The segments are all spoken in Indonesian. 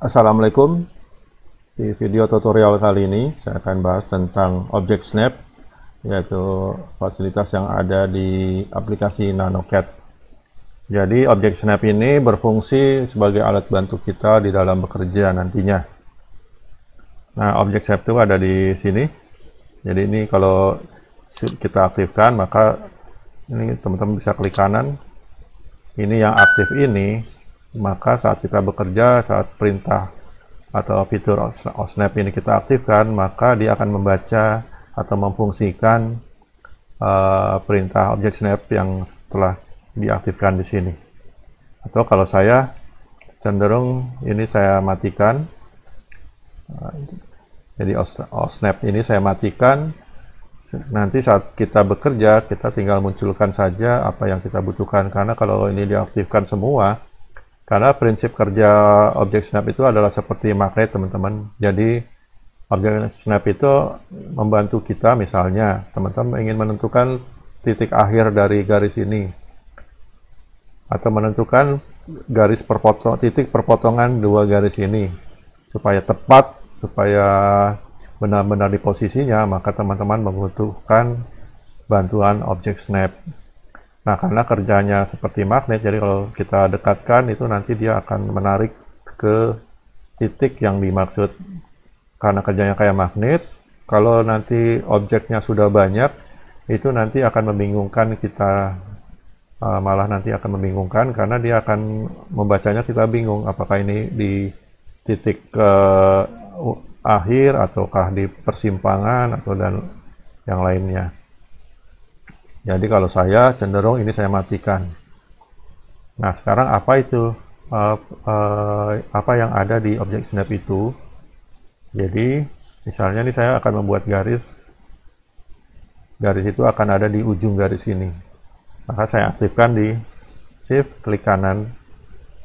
Assalamualaikum. Di video tutorial kali ini saya akan bahas tentang Object Snap, yaitu fasilitas yang ada di aplikasi NanoCAD. Jadi Object Snap ini berfungsi sebagai alat bantu kita di dalam bekerja nantinya. Nah, Object Snap itu ada di sini. Jadi ini kalau kita aktifkan, maka ini teman-teman bisa klik kanan. Ini yang aktif ini, maka saat kita bekerja, saat perintah atau fitur OSNAP ini kita aktifkan, maka dia akan membaca atau memfungsikan perintah Object Snap yang telah diaktifkan di sini. Atau kalau saya cenderung ini saya matikan. Jadi OSNAP ini saya matikan. Nanti saat kita bekerja, kita tinggal munculkan saja apa yang kita butuhkan. Karena kalau ini diaktifkan semua, karena prinsip kerja Object Snap itu adalah seperti magnet, teman-teman. Jadi Object Snap itu membantu kita, misalnya teman-teman ingin menentukan titik akhir dari garis ini, atau menentukan titik perpotongan dua garis ini supaya tepat, supaya benar-benar di posisinya, maka teman-teman membutuhkan bantuan Object Snap. Nah, karena kerjanya seperti magnet, jadi kalau kita dekatkan itu nanti dia akan menarik ke titik yang dimaksud. Karena kerjanya kayak magnet, kalau nanti objeknya sudah banyak, itu nanti akan membingungkan kita, malah nanti akan membingungkan karena dia akan membacanya kita bingung, apakah ini di titik akhir ataukah di persimpangan atau dan yang lainnya. Jadi kalau saya cenderung ini saya matikan. Nah, sekarang apa itu apa yang ada di Object Snap itu? Jadi misalnya ini saya akan membuat garis itu akan ada di ujung garis ini. Maka saya aktifkan di Shift, klik kanan.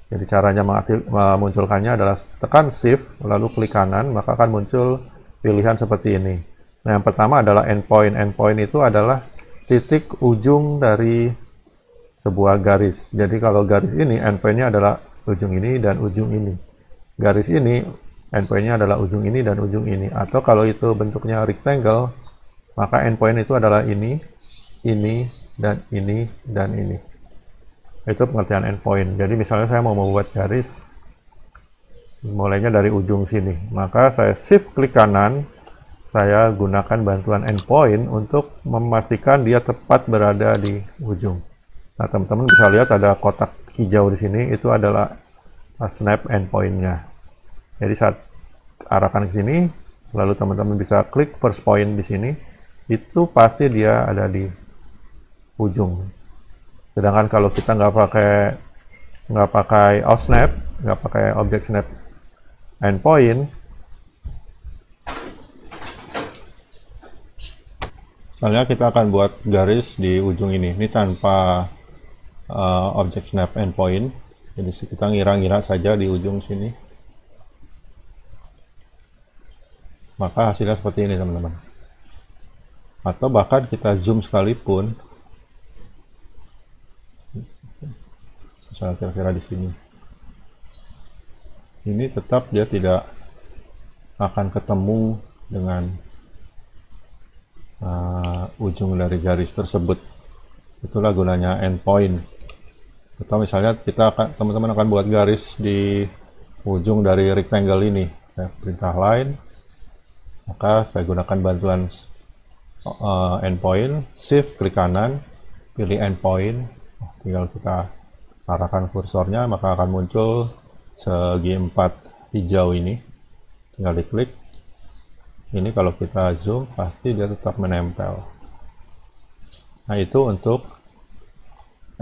Jadi caranya memunculkannya adalah tekan Shift, lalu klik kanan, maka akan muncul pilihan seperti ini. Nah, yang pertama adalah endpoint. Endpoint itu adalah titik ujung dari sebuah garis. Jadi kalau garis ini, endpoint-nya adalah ujung ini dan ujung ini. Garis ini, endpoint-nya adalah ujung ini dan ujung ini. Atau kalau itu bentuknya rectangle, maka endpoint itu adalah ini, dan ini, dan ini. Itu pengertian endpoint. Jadi misalnya saya mau membuat garis mulainya dari ujung sini, maka saya shift klik kanan, saya gunakan bantuan endpoint untuk memastikan dia tepat berada di ujung. Nah, teman-teman bisa lihat ada kotak hijau di sini, itu adalah snap endpoint-nya. Jadi saat arahkan ke sini, lalu teman-teman bisa klik first point di sini, itu pasti dia ada di ujung. Sedangkan kalau kita nggak pakai OSNAP, nggak pakai Object Snap endpoint, misalnya kita akan buat garis di ujung ini tanpa Object Snap endpoint. Jadi kita ngira-ngira saja di ujung sini, maka hasilnya seperti ini, teman-teman. Atau bahkan kita zoom sekalipun, misalnya kira-kira di sini, ini tetap dia tidak akan ketemu dengan ujung dari garis tersebut. Itulah gunanya endpoint. Atau misalnya teman-teman akan buat garis di ujung dari rectangle ini, saya perintah line, maka saya gunakan bantuan endpoint, shift klik kanan, pilih endpoint, tinggal kita arahkan kursornya, maka akan muncul segi 4 hijau ini, tinggal diklik. Ini kalau kita zoom pasti dia tetap menempel. Nah, itu untuk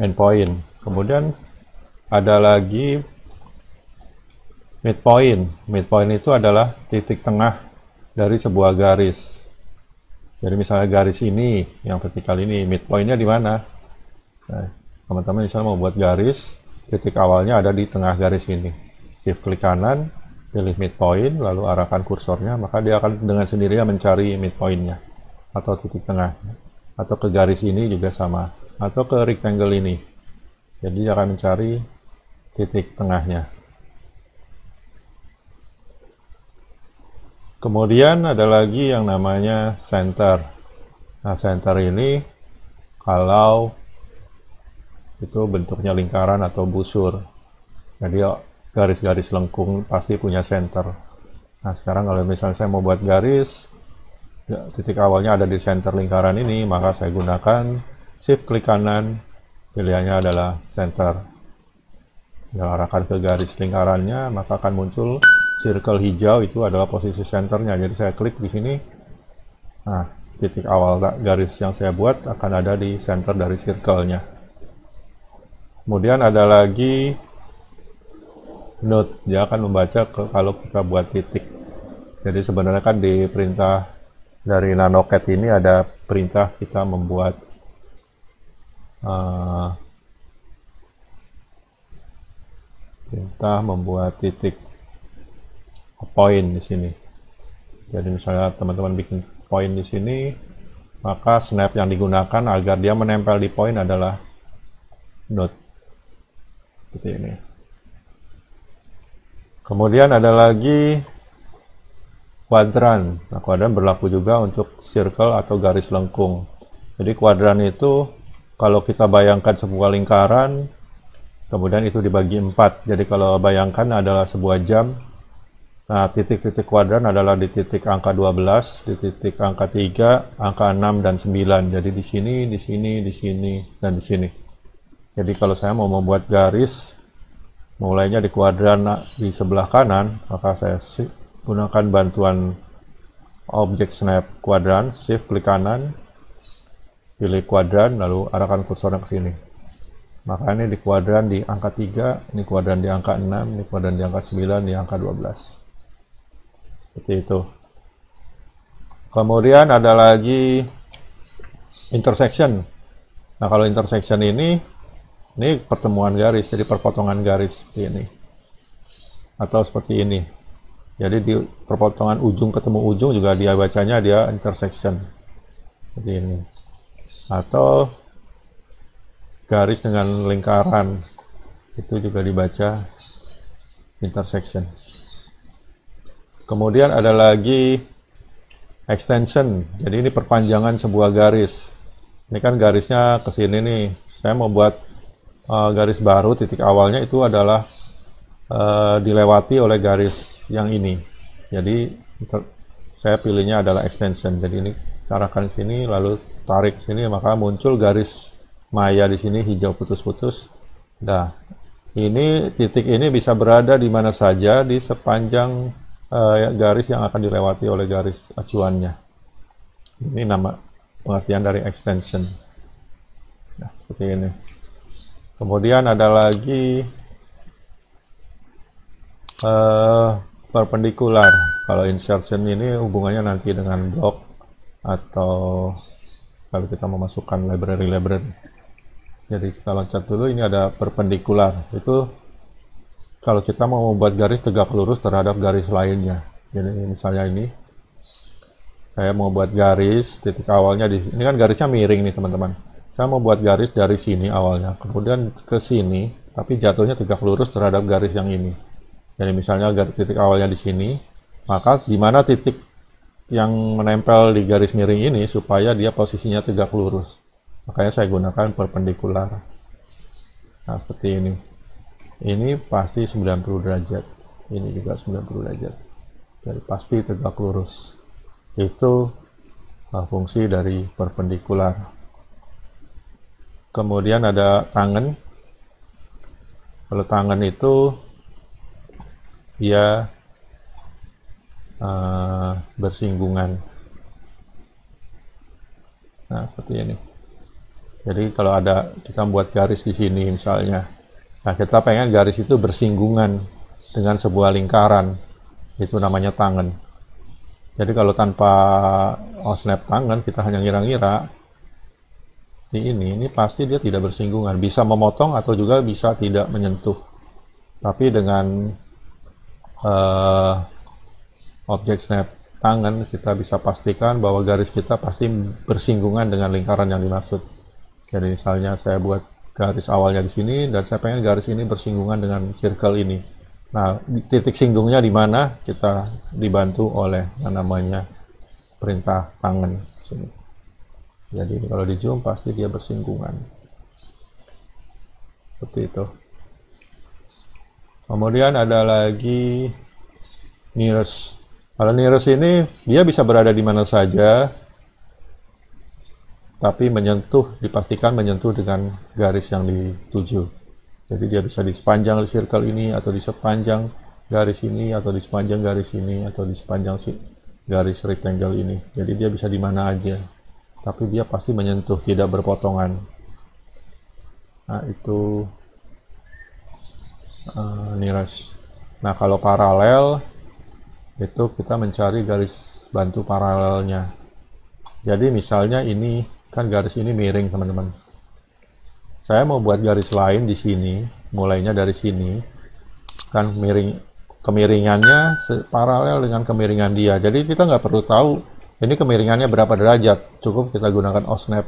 endpoint. Kemudian ada lagi midpoint. Midpoint itu adalah titik tengah dari sebuah garis. Jadi misalnya garis ini yang vertikal ini, midpoint-nya di mana? Nah, teman-teman misalnya mau buat garis, titik awalnya ada di tengah garis ini. Shift klik kanan, pilih midpoint, lalu arahkan kursornya, maka dia akan dengan sendirinya mencari midpoint-nya atau titik tengahnya. Atau ke garis ini juga sama, atau ke rectangle ini. Jadi dia akan mencari titik tengahnya. Kemudian ada lagi yang namanya center. Nah, center ini kalau itu bentuknya lingkaran atau busur. Jadi garis-garis lengkung pasti punya center. Nah, sekarang kalau misalnya saya mau buat garis, ya, titik awalnya ada di center lingkaran ini, maka saya gunakan shift klik kanan, pilihannya adalah center. Arahkan ke garis lingkarannya, maka akan muncul circle hijau, itu adalah posisi centernya. Jadi saya klik di sini. Nah, titik awal garis yang saya buat akan ada di center dari circle-nya. Kemudian ada lagi note, dia akan membaca kalau kita buat titik. Jadi sebenarnya kan di perintah dari NanoCAD ini ada perintah kita membuat titik point di sini. Jadi misalnya teman-teman bikin point di sini, maka snap yang digunakan agar dia menempel di point adalah node seperti ini. Kemudian ada lagi kuadran. Nah, kuadran berlaku juga untuk circle atau garis lengkung. Jadi kuadran itu kalau kita bayangkan sebuah lingkaran, kemudian itu dibagi 4. Jadi kalau bayangkan adalah sebuah jam, nah titik-titik kuadran adalah di titik angka 12, di titik angka 3, angka 6, dan 9. Jadi di sini, di sini, di sini, dan di sini. Jadi kalau saya mau membuat garis, mulainya di kuadran di sebelah kanan, maka saya gunakan bantuan objek snap kuadran, shift klik kanan, pilih kuadran, lalu arahkan kursornya ke sini. Maka ini di kuadran di angka 3, ini kuadran di angka 6, ini kuadran di angka 9, di angka 12. Seperti itu. Kemudian ada lagi intersection. Nah, kalau intersection ini pertemuan garis, jadi perpotongan garis seperti ini. Atau seperti ini. Jadi di perpotongan ujung ketemu ujung juga dia bacanya dia intersection. Seperti ini. Atau garis dengan lingkaran, itu juga dibaca intersection. Kemudian ada lagi extension. Jadi ini perpanjangan sebuah garis. Ini kan garisnya ke sini nih. Saya mau buat garis baru, titik awalnya itu adalah dilewati oleh garis yang ini. Jadi saya pilihnya adalah extension. Jadi ini arahkan sini lalu tarik sini, maka muncul garis maya di sini hijau putus-putus. Nah, ini titik ini bisa berada di mana saja di sepanjang garis yang akan dilewati oleh garis acuannya. Ini nama pengertian dari extension. Nah, seperti ini. Kemudian ada lagi perpendikular. Kalau insertion ini hubungannya nanti dengan blok atau kalau kita memasukkan library. Jadi kita loncat dulu, ini ada perpendikular. Itu kalau kita mau membuat garis tegak lurus terhadap garis lainnya. Jadi misalnya ini, saya mau buat garis, titik awalnya ini kan garisnya miring nih teman-teman. Saya mau buat garis dari sini awalnya, kemudian ke sini, tapi jatuhnya tegak lurus terhadap garis yang ini. Jadi misalnya titik awalnya di sini, maka di mana titik yang menempel di garis miring ini supaya dia posisinya tegak lurus. Makanya saya gunakan perpendikular. Nah, seperti ini. Ini pasti 90 derajat. Ini juga 90 derajat. Jadi pasti tegak lurus. Itu fungsi dari perpendikular. Kemudian ada tangan. Kalau tangan itu dia bersinggungan. Nah, seperti ini. Jadi kalau ada kita buat garis di sini misalnya, nah kita pengen garis itu bersinggungan dengan sebuah lingkaran, itu namanya tangan. Jadi kalau tanpa snap tangan, kita hanya ngira-ngira ini pasti dia tidak bersinggungan, bisa memotong atau juga bisa tidak menyentuh. Tapi dengan objek snap tangan, kita bisa pastikan bahwa garis kita pasti bersinggungan dengan lingkaran yang dimaksud. Jadi misalnya saya buat garis awalnya di sini dan saya pengen garis ini bersinggungan dengan circle ini, Nah, titik singgungnya di mana kita dibantu oleh yang namanya perintah tangan sini. Jadi kalau di zoom pasti dia bersinggungan. Seperti itu. Kemudian ada lagi nearest. Kalau nearest ini dia bisa berada di mana saja, tapi dipastikan menyentuh dengan garis yang dituju. Jadi dia bisa di sepanjang circle ini, atau di sepanjang garis ini, atau di sepanjang garis ini, atau di sepanjang garis rectangle ini. Jadi dia bisa di mana aja, tapi dia pasti menyentuh, tidak berpotongan. Nah, itu nearest. Nah, kalau paralel, itu kita mencari garis bantu paralelnya. Jadi misalnya ini, kan garis ini miring teman-teman. Saya mau buat garis lain di sini, mulainya dari sini, kan kemiringannya paralel dengan kemiringan dia. Jadi kita nggak perlu tahu ini kemiringannya berapa derajat, cukup kita gunakan OSNAP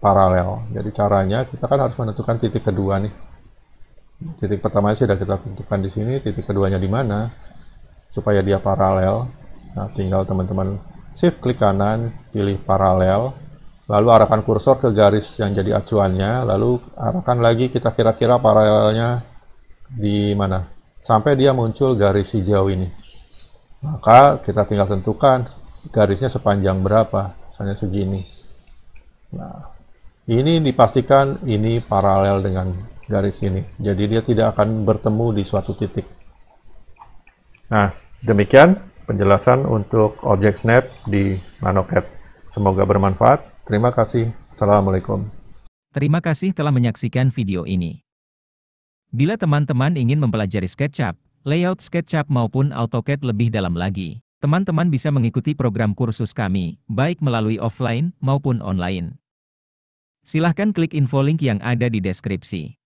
paralel. Jadi caranya kita kan harus menentukan titik kedua nih. Titik pertama sudah kita tentukan di sini, titik keduanya di mana, supaya dia paralel. Nah, tinggal teman-teman shift klik kanan, pilih paralel, lalu arahkan kursor ke garis yang jadi acuannya, lalu arahkan lagi kita kira-kira paralelnya di mana, sampai dia muncul garis hijau ini. Maka kita tinggal tentukan garisnya sepanjang berapa, misalnya segini. Nah, ini dipastikan ini paralel dengan garis ini, jadi dia tidak akan bertemu di suatu titik. Nah, demikian penjelasan untuk objek snap di NanoCAD. Semoga bermanfaat. Terima kasih. Assalamualaikum. Terima kasih telah menyaksikan video ini. Bila teman-teman ingin mempelajari SketchUp, layout SketchUp maupun AutoCAD lebih dalam lagi, teman-teman bisa mengikuti program kursus kami, baik melalui offline maupun online. Silahkan klik info link yang ada di deskripsi.